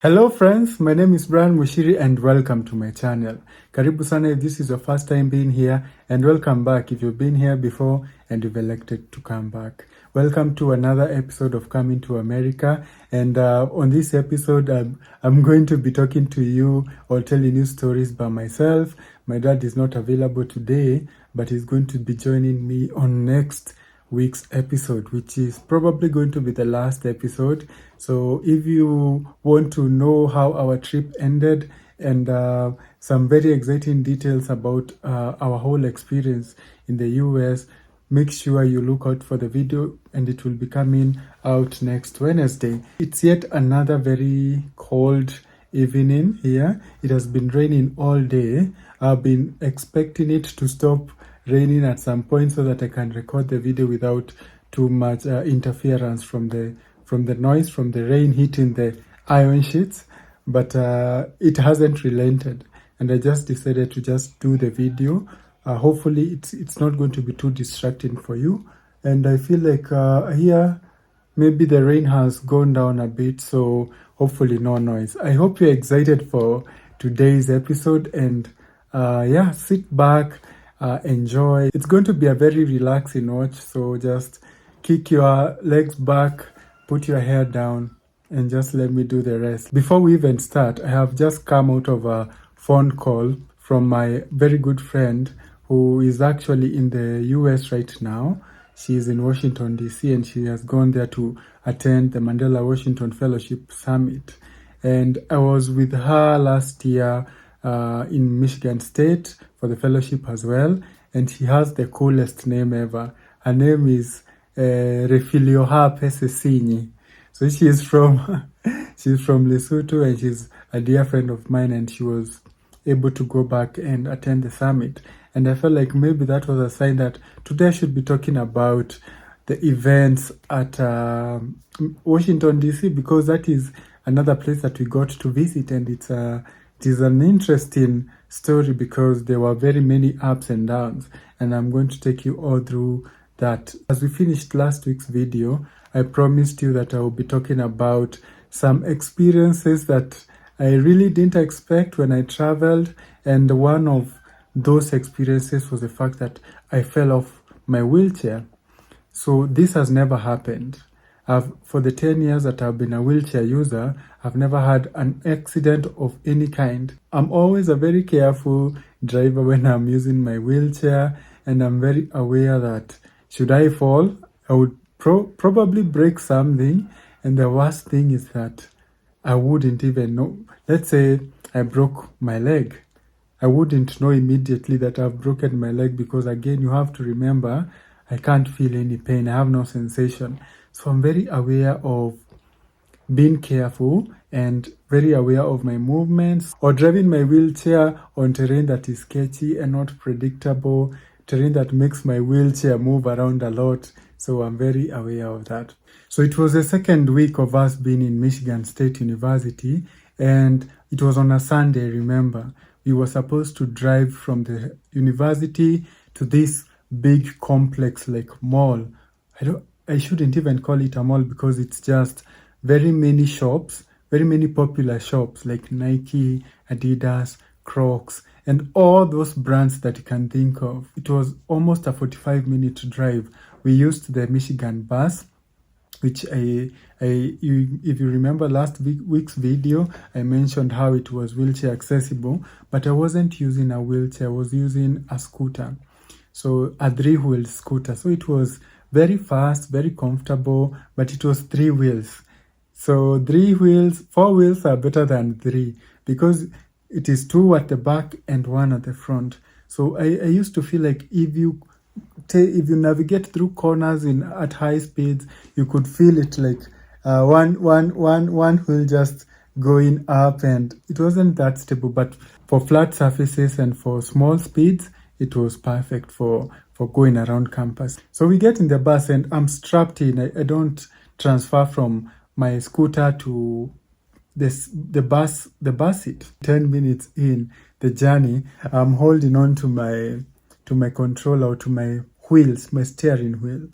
Hello friends, my name is Brian Mushiri and welcome to my channel. Karibu sana if this is your first time being here, and welcome back if you've been here before and you've elected to come back. Welcome to another episode of Coming to America, and on this episode I'm going to be talking to you or telling you stories by myself. My dad is not available today, but he's going to be joining me on next week's episode, which is probably going to be the last episode. So if you want to know how our trip ended and some very exciting details about our whole experience in the US, make sure you look out for the video, and it will be coming out next Wednesday. It's yet another very cold evening here. It has been raining all day. I've been expecting it to stop raining at some point so that I can record the video without too much interference from the noise from the rain hitting the iron sheets, but it hasn't relented, and I just decided to just do the video. Hopefully it's not going to be too distracting for you, and I feel like here maybe the rain has gone down a bit, so hopefully no noise. I hope you're excited for today's episode, and yeah, sit back, enjoy. It's going to be a very relaxing watch, so just kick your legs back, put your hair down, and just let me do the rest. Before we even start, I have just come out of a phone call from my very good friend who is actually in the US right now. She's in Washington D.C. and she has gone there to attend the Mandela Washington Fellowship Summit. And I was with her last year in Michigan State for the fellowship as well, and she has the coolest name ever. Her name is Refilioha Pesesinyi. So she's from Lesotho, and she's a dear friend of mine, and she was able to go back and attend the summit. And I felt like maybe that was a sign that today I should be talking about the events at Washington D.C. because that is another place that we got to visit, and it is an interesting story because there were very many ups and downs, and I'm going to take you all through that. As we finished last week's video, I promised you that I will be talking about some experiences that I really didn't expect when I traveled, and one of those experiences was the fact that I fell off my wheelchair. So this has never happened. For the 10 years that I've been a wheelchair user, I've never had an accident of any kind. I'm always a very careful driver when I'm using my wheelchair, and I'm very aware that should I fall, I would probably break something, and the worst thing is that I wouldn't even know. Let's say I broke my leg. I wouldn't know immediately that I've broken my leg because, again, you have to remember, I can't feel any pain. I have no sensation. So I'm very aware of being careful and very aware of my movements, or driving my wheelchair on terrain that is sketchy and not predictable, terrain that makes my wheelchair move around a lot. So I'm very aware of that. So it was the second week of us being in Michigan State University, and it was on a Sunday, remember. We were supposed to drive from the university to this big complex like mall. I shouldn't even call it a mall because it's just very many shops, very many popular shops like Nike, Adidas, Crocs, and all those brands that you can think of. It was almost a 45-minute drive. We used the Michigan bus, which if you remember last week's video, I mentioned how it was wheelchair accessible, but I wasn't using a wheelchair, I was using a scooter. So a 3-wheel scooter. So it was very fast, very comfortable, but it was 3 wheels. So 3 wheels, 4 wheels are better than 3 because it is 2 at the back and 1 at the front. So I used to feel like if you navigate through corners at high speeds, you could feel it like one wheel just going up, and it wasn't that stable. But for flat surfaces and for small speeds, it was perfect for going around campus. So we get in the bus, and I'm strapped in. I don't transfer from my scooter to the bus seat. 10 minutes in the journey, I'm holding on to my controller, or to my wheels, my steering wheel,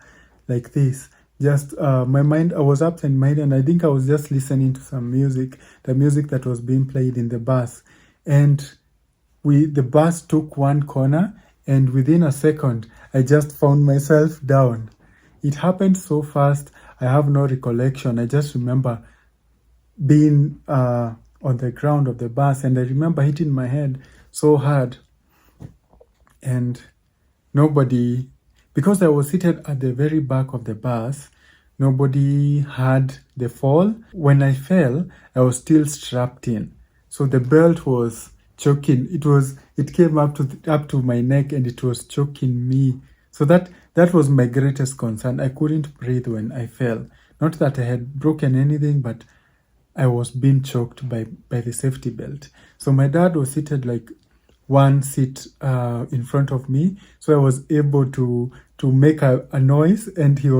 like this. just my mind, I was absent-minded, and I think I was just listening to some music, the music that was being played in the bus. And the bus took one corner, and within a second, I just found myself down. It happened so fast, I have no recollection. I just remember being on the ground of the bus, and I remember hitting my head so hard. And nobody, because I was seated at the very back of the bus, nobody had the fall. When I fell, I was still strapped in. So the belt was choking. It came up to my neck, and it was choking me. So that was my greatest concern. I couldn't breathe when I fell. Not that I had broken anything, but I was being choked by the safety belt. So my dad was seated like one seat in front of me, so I was able to make a noise, and he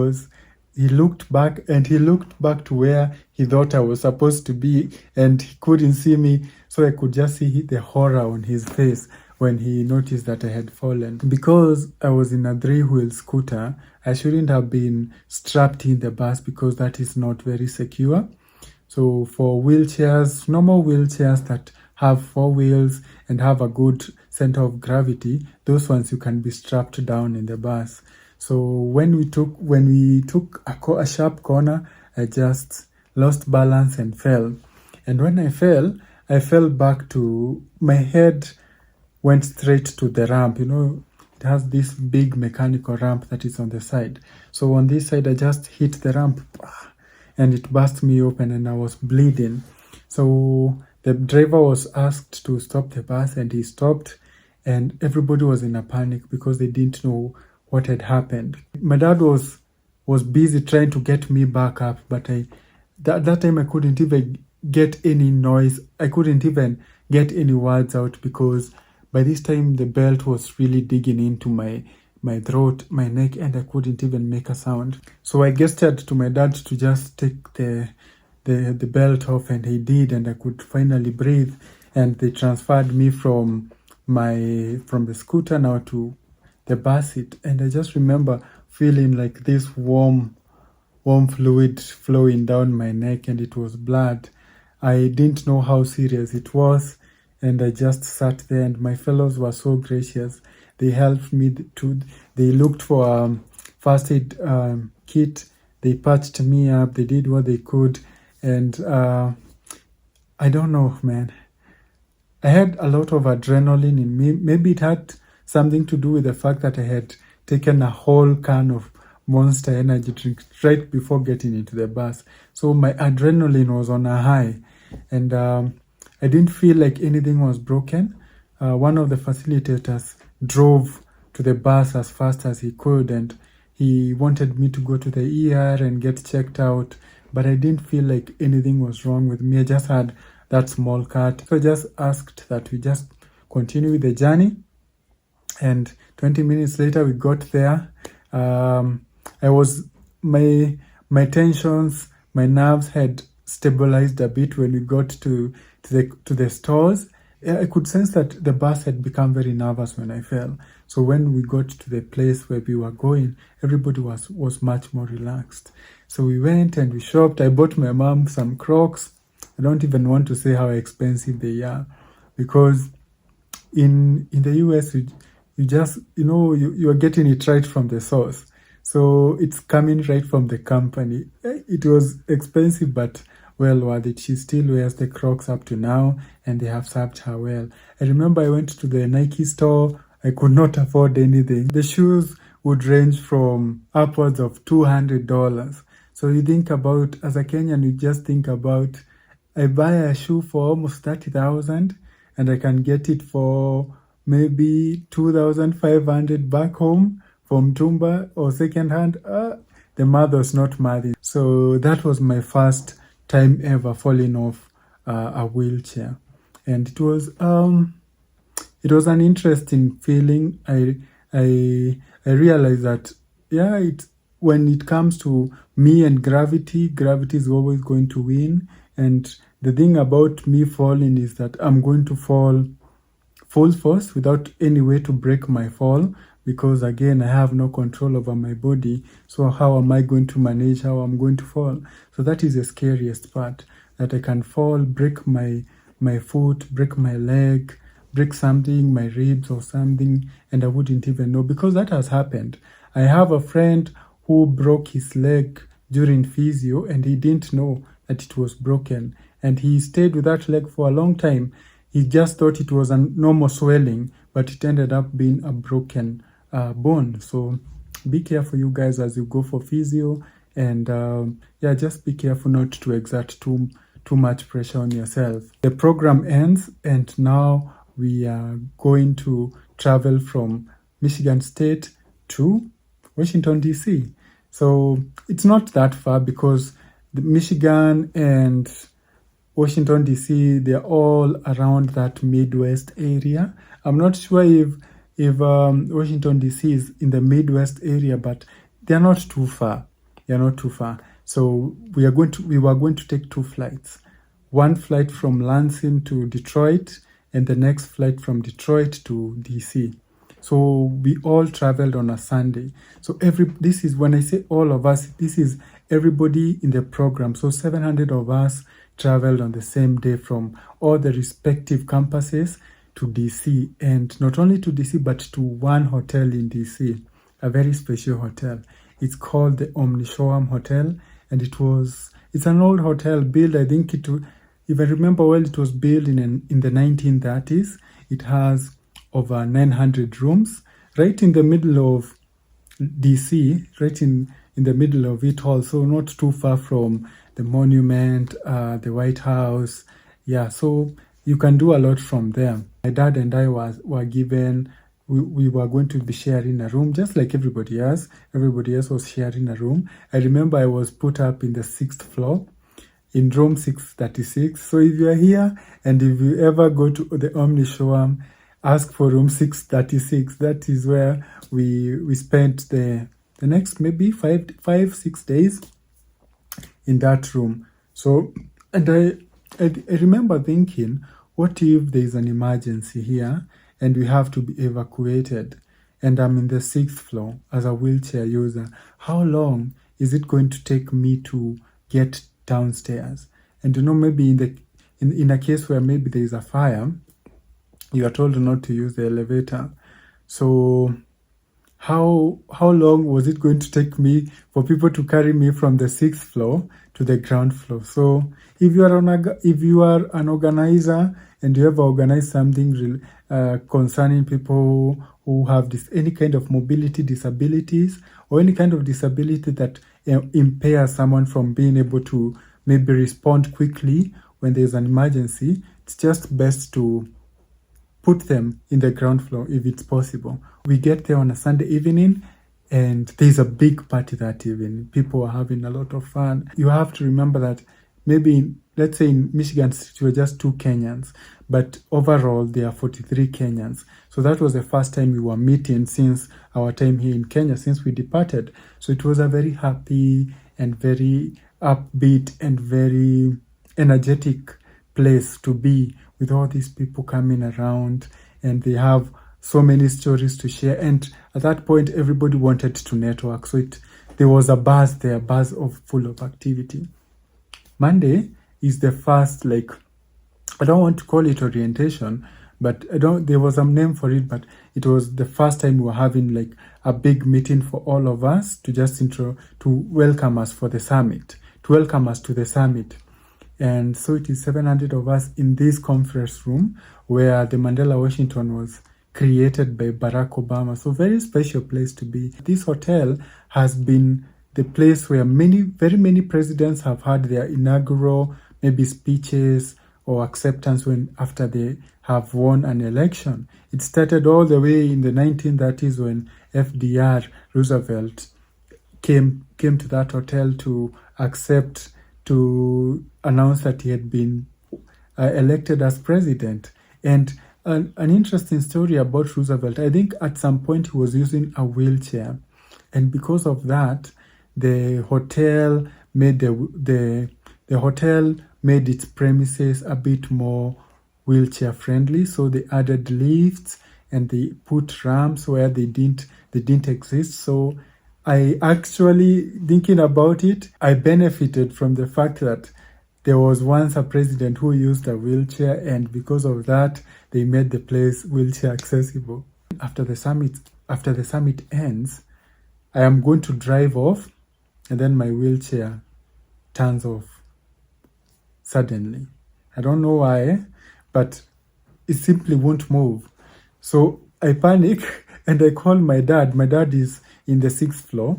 looked back to where he thought I was supposed to be, and he couldn't see me, so I could just see the horror on his face when he noticed that I had fallen. Because I was in a 3-wheel scooter, I shouldn't have been strapped in the bus, because that is not very secure. So for wheelchairs, normal wheelchairs that have 4 wheels and have a good center of gravity, those ones you can be strapped down in the bus. So when we took a sharp corner, I just lost balance and fell. And when I fell back to, my head went straight to the ramp. It has this big mechanical ramp that is on the side. So on this side, I just hit the ramp, and it burst me open, and I was bleeding. So the driver was asked to stop the bus, and he stopped, and everybody was in a panic because they didn't know what had happened. My dad was busy trying to get me back up, but that time I couldn't even get any noise. I couldn't even get any words out, because by this time the belt was really digging into my throat, my neck, and I couldn't even make a sound. So I gestured to my dad to just take the belt off, and he did, and I could finally breathe. And they transferred me from the scooter now to the bus seat, and I just remember feeling like this warm fluid flowing down my neck, and it was blood. I didn't know how serious it was, and I just sat there, and my fellows were so gracious. They helped me they looked for a first aid kit, they patched me up, they did what they could, and I don't know, man. I had a lot of adrenaline in me. Maybe it had something to do with the fact that I had taken a whole can of Monster energy drink right before getting into the bus. So my adrenaline was on a high, and I didn't feel like anything was broken. One of the facilitators drove to the bus as fast as he could, and he wanted me to go to the ER and get checked out, but I didn't feel like anything was wrong with me. I just had that small cut. So I just asked that we just continue with the journey, and 20 minutes later we got there. My tensions, my nerves had stabilized a bit when we got to the stores. I could sense that the bus had become very nervous when I fell. So when we got to the place where we were going, everybody was much more relaxed. So we went and we shopped. I bought my mom some Crocs. I don't even want to say how expensive they are, because in the US, you just, you are getting it right from the source. So it's coming right from the company. It was expensive, but well worth it. She still wears the Crocs up to now, and they have served her well. I remember I went to the Nike store. I could not afford anything. The shoes would range from upwards of $200. So you think about, as a Kenyan, you just think about, I buy a shoe for almost 30,000, and I can get it for maybe 2,500 back home from Tumba or secondhand. The math was not mathing. So that was my first time ever falling off a wheelchair, and it was an interesting feeling. I realized that when it comes to me and gravity is always going to win. And the thing about me falling is that I'm going to fall full force without any way to break my fall, because again, I have no control over my body. So how am I going to manage how I'm going to fall? So that is the scariest part, that I can fall, break my foot, break my leg, break something, my ribs or something, and I wouldn't even know, because that has happened. I have a friend who broke his leg during physio and he didn't know that it was broken, and he stayed with that leg for a long time. He just thought it was a normal swelling, but it ended up being a broken bone. So be careful, you guys, as you go for physio, and yeah, just be careful not to exert too much pressure on yourself. The program ends, and now we are going to travel from Michigan State to Washington D.C. So it's not that far, because the Michigan and Washington D.C., they're all around that Midwest area. I'm not sure if Washington D.C. is in the Midwest area, but they're not too far. They're not too far. So we were going to take 2 flights. One flight from Lansing to Detroit, and the next flight from Detroit to DC. So we all traveled on a Sunday. So this is, when I say all of us, this is everybody in the program. So 700 of us traveled on the same day from all the respective campuses to DC, and not only to DC, but to one hotel in DC, a very special hotel. It's called the Omnishoam Hotel, and it's an old hotel built, I think if I remember well, it was built in the 1930s. It has over 900 rooms, right in the middle of DC, right in the middle of it all, so not too far from the monument, the White House. Yeah, so you can do a lot from there. My dad and I were given, we were going to be sharing a room, just like everybody else. Everybody else was sharing a room. I remember I was put up in the 6th floor, in room 636. So if you are here, and if you ever go to the Omnishoam, ask for room 636. That is where we spent the next maybe 5-6 days in that room. So, and I remember thinking, what if there is an emergency here and we have to be evacuated, and I'm in the 6th floor as a wheelchair user? How long is it going to take me to get downstairs? And maybe in a case where maybe there is a fire, you are told not to use the elevator. So how long was it going to take me for people to carry me from the 6th floor to the ground floor? So if you are an organizer and you ever organize something concerning people who have any kind of mobility disabilities, or any kind of disability that impairs someone from being able to maybe respond quickly when there's an emergency, it's just best to put them in the ground floor if it's possible. We get there on a Sunday evening, and there's a big party that evening. People are having a lot of fun. You have to remember that maybe, let's say in Michigan State, we're just 2 Kenyans, but overall there are 43 Kenyans. So that was the first time we were meeting since our time here in Kenya, since we departed. So it was a very happy and very upbeat and very energetic place to be, with all these people coming around, and they have so many stories to share. And at that point, everybody wanted to network. So there was a buzz there, full of activity. Monday is the first, I don't want to call it orientation, but there was a name for it, but it was the first time we were having a big meeting for all of us to just to welcome us for the summit, to welcome us to the summit. And so it is 700 of us in this conference room where the Mandela Washington was created by Barack Obama. So very special place to be. This hotel has been the place where very many presidents have had their inaugural maybe speeches or acceptance after they have won an election. It started all the way in the 1930s when FDR Roosevelt came to that hotel to announce that he had been elected as president. And an interesting story about Roosevelt, I think at some point he was using a wheelchair, and because of that, the hotel made its premises a bit more wheelchair friendly. So they added lifts and they put ramps where they didn't exist. So I actually, thinking about it, I benefited from the fact that there was once a president who used a wheelchair, and because of that, they made the place wheelchair accessible. After the summit ends, I am going to drive off, and then my wheelchair turns off suddenly. I don't know why, but it simply won't move. So I panic and I call my dad. My dad is in the 6th floor,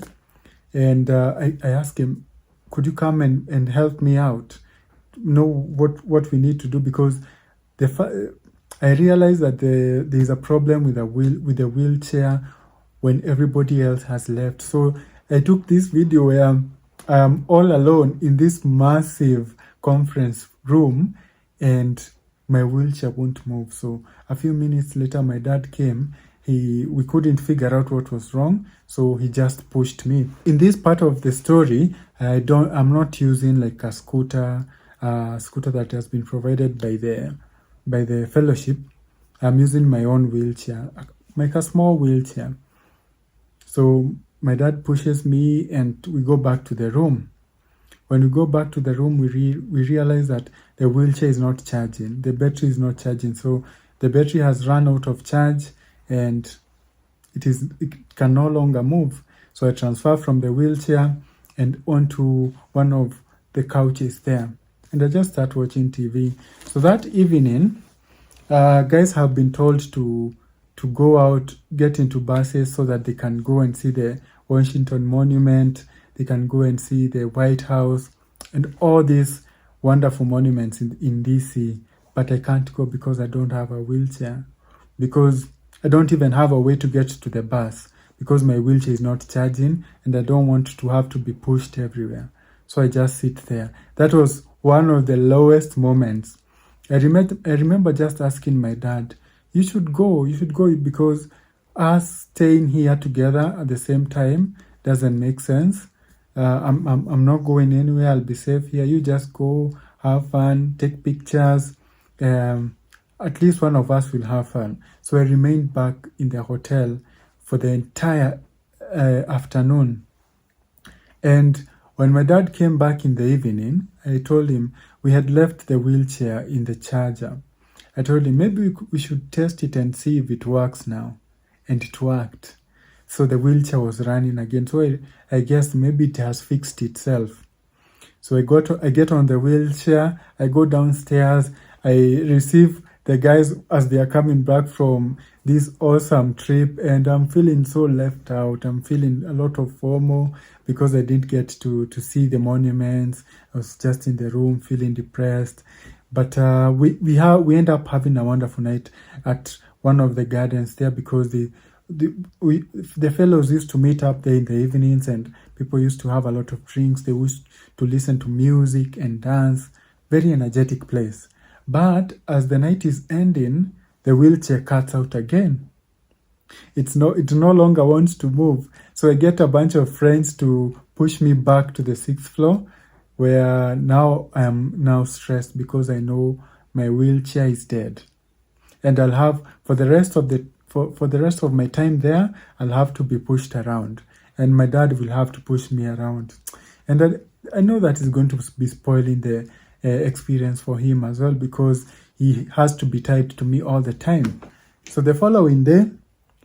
and I ask him, could you come and help me out? Know what we need to do, because I realize that there is a problem with the wheelchair when everybody else has left. So I took this video where I am all alone in this massive conference room, and my wheelchair won't move. So a few minutes later, my dad came. We couldn't figure out what was wrong, so he just pushed me. In this part of the story, I'm not using like a scooter that has been provided by the fellowship. I'm using my own wheelchair, like a small wheelchair. So my dad pushes me, and we go back to the room. When we go back to the room, we realize that the wheelchair is not charging. The battery is not charging. So the battery has run out of charge, and it can no longer move. So I transfer from the wheelchair and onto one of the couches there, and I just start watching TV. So that evening, guys have been told to go out, get into buses so that they can go and see the Washington Monument. They can go and see the White House and all these wonderful monuments in D.C. But I can't go because I don't have a wheelchair, because I don't even have a way to get to the bus, because my wheelchair is not charging, and I don't want to have to be pushed everywhere. So I just sit there. That was one of the lowest moments. I remember just asking my dad, you should go, because us staying here together at the same time doesn't make sense. I'm not going anywhere. I'll be safe here. You just go, have fun, take pictures. At least one of us will have fun. So I remained back in the hotel for the entire afternoon. And when my dad came back in the evening, I told him we had left the wheelchair in the charger. I told him maybe we should test it and see if it works now. And it worked. So the wheelchair was running again. So I guess maybe it has fixed itself. So I get on the wheelchair, I go downstairs, I receive the guys as they are coming back from this awesome trip, and I'm feeling so left out. I'm feeling a lot of FOMO because I didn't get to see the monuments. I was just in the room feeling depressed. But we end up having a wonderful night at one of the gardens there, because the fellows used to meet up there in the evenings, and people used to have a lot of drinks. They used to listen to music and dance. Very energetic place. But as the night is ending, the wheelchair cuts out again. It no longer wants to move. So I get a bunch of friends to push me back to the 6th floor, where now I am now stressed because I know my wheelchair is dead. And I'll have, for the rest of my time there, I'll have to be pushed around. And my dad will have to push me around. And I know that is going to be spoiling the experience for him as well, because he has to be tied to me all the time. So the following day,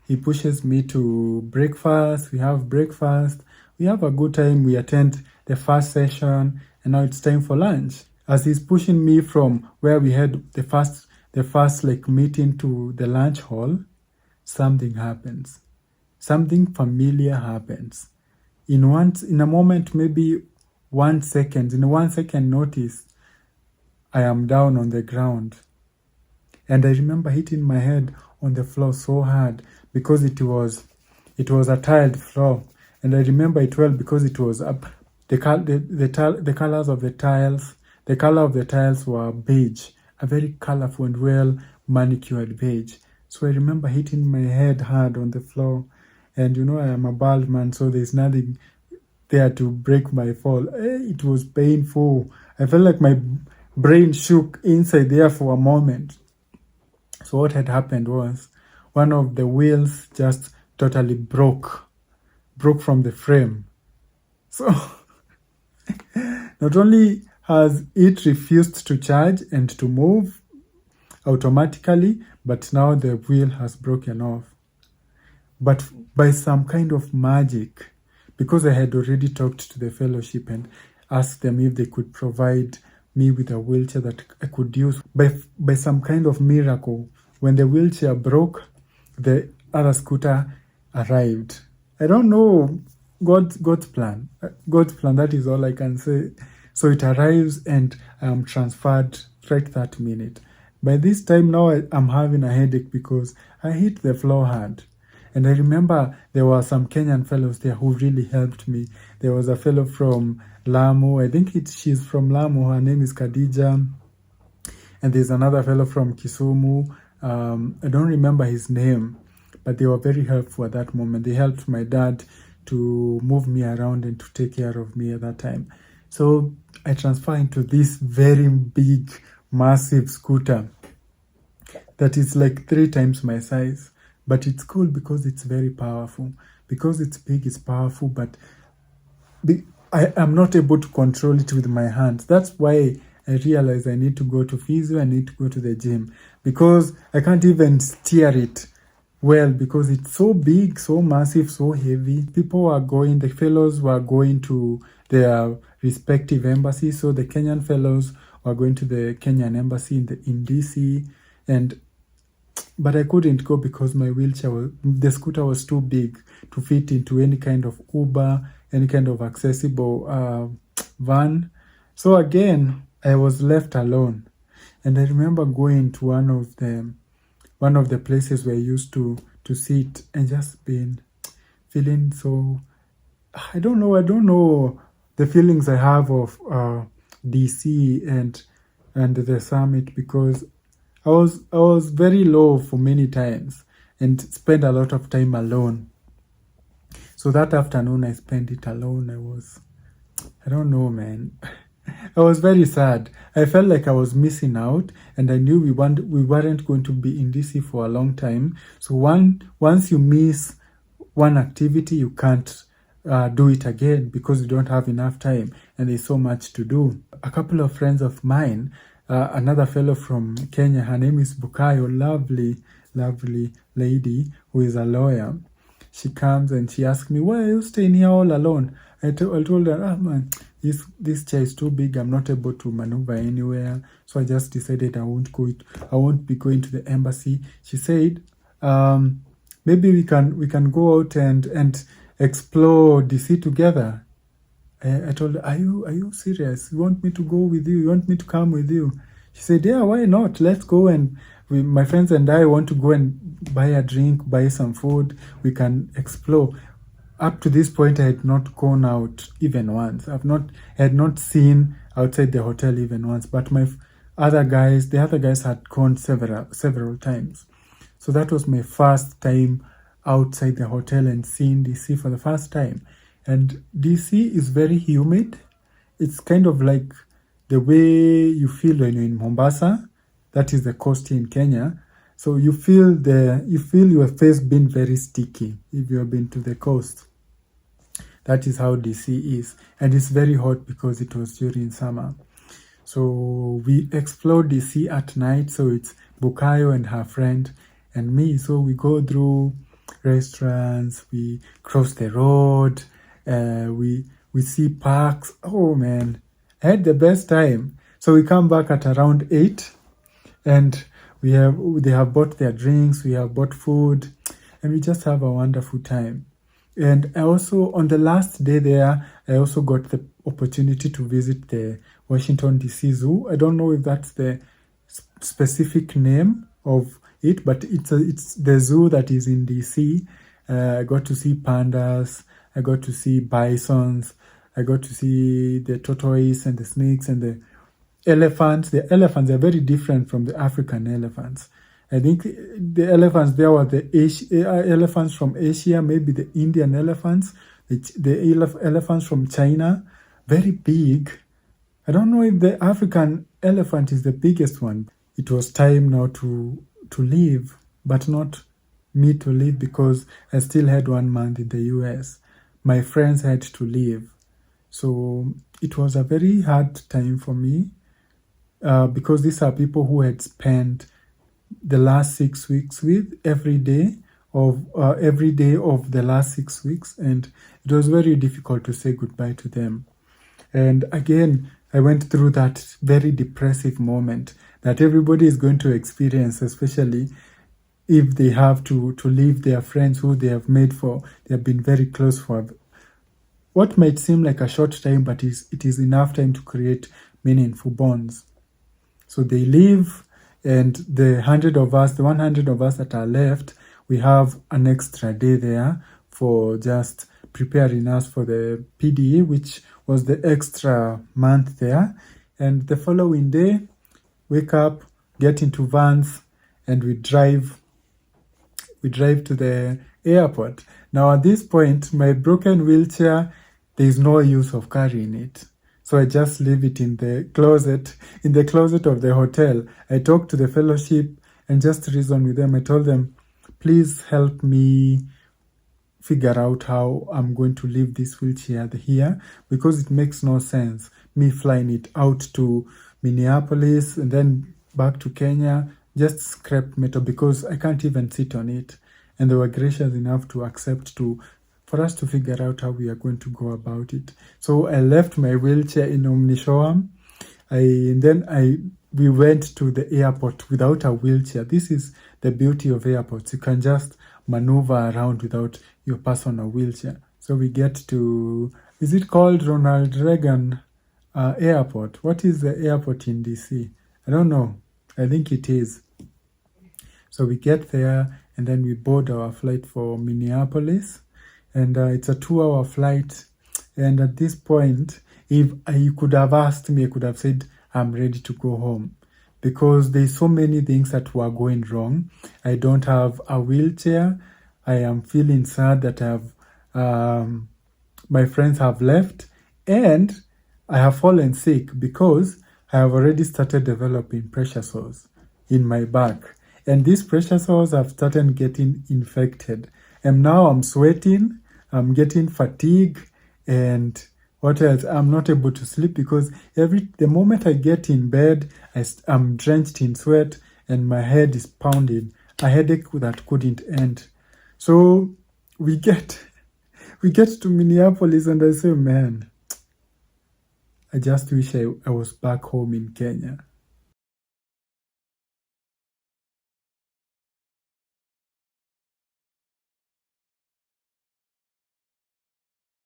he pushes me to breakfast. We have breakfast. We have a good time. We attend the first session, and now it's time for lunch. As he's pushing me from where we had the first like meeting to the lunch hall, something happens. Something familiar happens. In a moment, maybe 1 second, in a 1 second notice, I am down on the ground. And I remember hitting my head on the floor so hard, because it was a tiled floor. And I remember it well because it was up. The colors of the tiles, the color of the tiles were beige, a very colorful and well manicured beige. So I remember hitting my head hard on the floor. And I am a bald man, so there's nothing there to break my fall. It was painful. I felt like my brain shook inside there for a moment. So what had happened was, one of the wheels just totally broke from the frame. So not only has it refused to charge and to move automatically, but now the wheel has broken off. But by some kind of magic, because I had already talked to the fellowship and asked them if they could provide me with a wheelchair that I could use, by some kind of miracle, when the wheelchair broke, the other scooter arrived. I don't know, God's plan. God's plan, that is all I can say. So it arrives and I am transferred right that minute. By this time now, I'm having a headache because I hit the floor hard. And I remember there were some Kenyan fellows there who really helped me. There was a fellow from Lamu. I think she's from Lamu. Her name is Khadija. And there's another fellow from Kisumu. I don't remember his name, but they were very helpful at that moment. They helped my dad to move me around and to take care of me at that time. So I transfer into this very big, massive scooter that is like 3 times my size. But it's cool because it's very powerful. Because it's big, it's powerful, but I am not able to control it with my hands. That's why I realize I need to go to physio, I need to go to the gym. Because I can't even steer it well because it's so big, so massive, so heavy. The fellows were going to their respective embassies. So the Kenyan fellows were going to the Kenyan embassy in D.C. But I couldn't go because my the scooter was too big to fit into any kind of Uber, any kind of accessible van. So again, I was left alone. And I remember going to one of the places where I used to sit and just been feeling so, I don't know the feelings I have of DC and the summit, because I was very low for many times and spent a lot of time alone. So that afternoon I spent it alone. I don't know, man. I was very sad. I felt like I was missing out, and I knew we weren't going to be in DC for a long time. So once you miss one activity, you can't do it again because you don't have enough time and there's so much to do. A couple of friends of mine, another fellow from Kenya, her name is Bukayo, lovely lady who is a lawyer. She comes and she asks me, why are you staying here all alone? I told her, man, this chair is too big. I'm not able to maneuver anywhere. So I just decided I won't be going to the embassy. She said, maybe we can go out and explore DC together. I told her, are you serious? You want me to go with you? You want me to come with you? She said, yeah, why not? Let's go. And my friends and I want to go and buy a drink, buy some food. We can explore. Up to this point, I had not gone out even once. I had not seen outside the hotel even once. But the other guys had gone several times. So that was my first time outside the hotel and seeing DC for the first time. And DC is very humid. It's kind of like the way you feel when you're in Mombasa. That is the coast in Kenya. So you feel your face being very sticky if you have been to the coast. That is how DC is. And it's very hot because it was during summer. So we explored DC at night. So it's Bukayo and her friend and me. So we go through restaurants, we cross the road, we see parks. Oh man, I had the best time. So we come back at around 8 and they have bought their drinks, we have bought food, and we just have a wonderful time. And I also, on the last day there, I also got the opportunity to visit the Washington D.C. Zoo. I don't know if that's the specific name of it, but it's the zoo that is in D.C. I got to see pandas, I got to see bisons, I got to see the tortoise and the snakes and the elephants. The elephants are very different from the African elephants. I think the elephants there were the elephants from Asia, maybe the Indian elephants, the elephants from China, very big. I don't know if the African elephant is the biggest one. It was time now to leave, but not me to leave because I still had 1 month in the US. My friends had to leave. So it was a very hard time for me because these are people who had spent the last 6 weeks with every day of the last 6 weeks, and it was very difficult to say goodbye to them. And again, I went through that very depressive moment that everybody is going to experience, especially if they have to leave their friends who they have been very close for what might seem like a short time, but it is enough time to create meaningful bonds. So they leave, and the 100 of us that are left, we have an extra day there for just preparing us for the PDE, which was the extra month there. And the following day, wake up, get into vans, and we drive to the airport. Now at this point, my broken wheelchair, there is no use of carrying it. So I just leave it in the closet of the hotel. I talked to the fellowship and just reasoned with them. I told them, please help me figure out how I'm going to leave this wheelchair here, because it makes no sense me flying it out to Minneapolis and then back to Kenya, just scrap metal, because I can't even sit on it. And they were gracious enough to accept for us to figure out how we are going to go about it. So I left my wheelchair in Omnishoam. We went to the airport without a wheelchair. This is the beauty of airports. You can just maneuver around without your personal wheelchair. So we get to, is it called Ronald Reagan Airport? What is the airport in DC? I don't know. I think it is. So we get there, and then we board our flight for Minneapolis. And it's a 2-hour flight. And at this point, if you could have asked me, I could have said, I'm ready to go home. Because there's so many things that were going wrong. I don't have a wheelchair. I am feeling sad that my friends have left. And I have fallen sick because I have already started developing pressure sores in my back. And these pressure sores have started getting infected. And now I'm sweating. I'm getting fatigue, and what else? I'm not able to sleep because the moment I get in bed, I'm drenched in sweat and my head is pounding. A headache that couldn't end. So we get to Minneapolis, and I say, man, I just wish I was back home in Kenya.